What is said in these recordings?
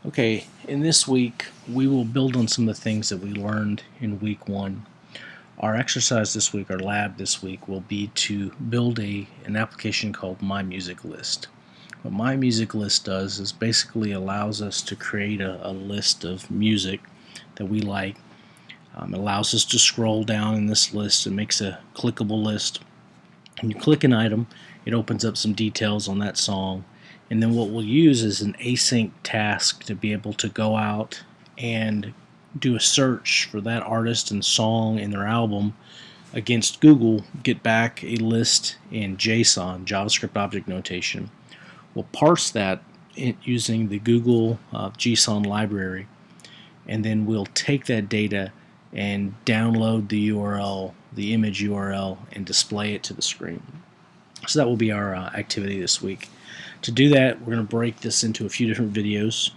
Okay, in this week, we will build on some of the things that we learned in week one. Our exercise this week, our lab this week, will be to build an application called MyMusic List. What MyMusic List does is basically allows us to create a list of music that we like. It allows us to scroll down in this list. It makes a clickable list. When you click an item, it opens up some details on that song. And then what we'll use is an async task to be able to go out and do a search for that artist and song and their album against Google, get back a list in JSON, JavaScript Object Notation. We'll parse that using the Google JSON library, and then we'll take that data and download the URL, the image URL, and display it to the screen. So that will be our activity this week. To do that, we're going to break this into a few different videos.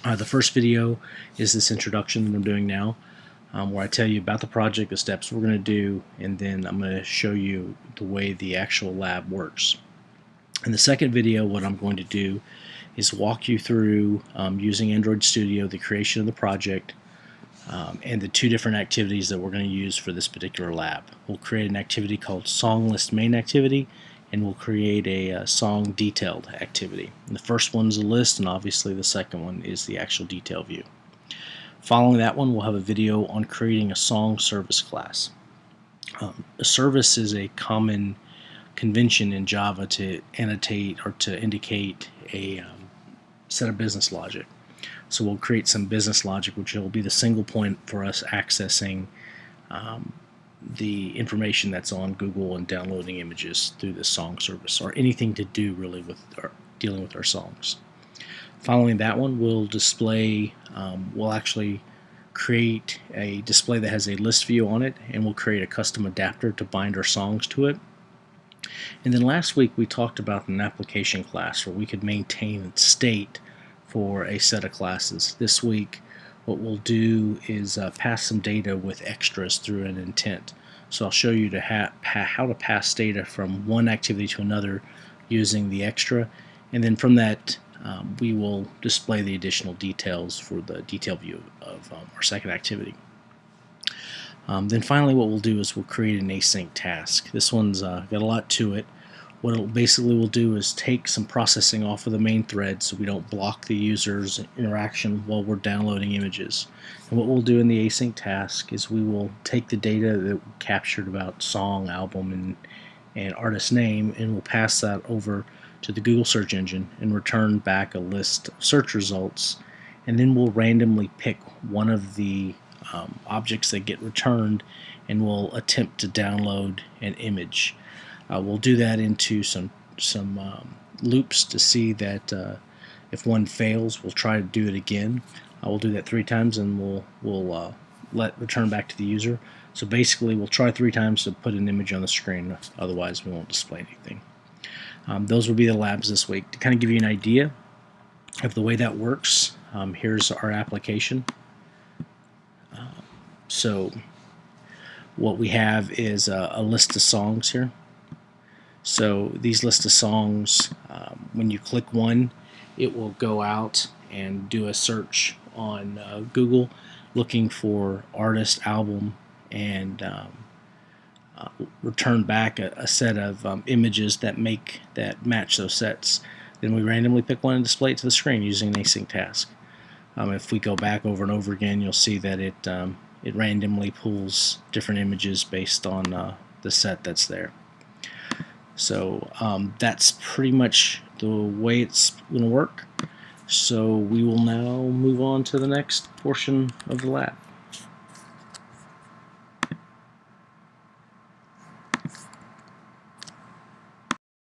The first video is this introduction that I'm doing now, where I tell you about the project, the steps we're going to do, and then I'm going to show you the way the actual lab works. In the second video, what I'm going to do is walk you through using Android Studio, the creation of the project, and the two different activities that we're going to use for this particular lab. We'll create an activity called Song List Main Activity, and we'll create a song detailed activity. And the first one is a list, and obviously the second one is the actual detail view. Following that one, we'll have a video on creating a song service class. A service is a common convention in Java to annotate or to indicate a set of business logic. So we'll create some business logic, which will be the single point for us accessing the information that's on Google and downloading images through this song service, or anything to do really with dealing with our songs. Following that one, we'll display, we'll actually create a display that has a list view on it, and we'll create a custom adapter to bind our songs to it. And then last week we talked about an application class where we could maintain state for a set of classes. This week what we'll do is pass some data with extras through an intent. So I'll show you how to pass data from one activity to another using the extra, and then from that we will display the additional details for the detail view of our second activity. Then finally what we'll do is we'll create an async task. This one's got a lot to it. What it basically will do is take some processing off of the main thread so we don't block the user's interaction while we're downloading images. And what we'll do in the async task is we will take the data that we captured about song, album, and artist name, and we'll pass that over to the Google search engine and return back a list of search results. And then we'll randomly pick one of the objects that get returned, and we'll attempt to download an image. We'll do that into some loops to see that if one fails, we'll try to do it again. We'll do that 3 times, and we'll let return back to the user. So basically, we'll try 3 times to put an image on the screen. Otherwise, we won't display anything. Those will be the labs this week. To kind of give you an idea of the way that works, here's our application. So what we have is a list of songs here. So these list of songs, when you click one, it will go out and do a search on Google looking for artist, album, and return back a set of images that match those sets. Then we randomly pick one and display it to the screen using an async task. If we go back over and over again, you'll see that it randomly pulls different images based on the set that's there. So that's pretty much the way it's going to work. So we will now move on to the next portion of the lab.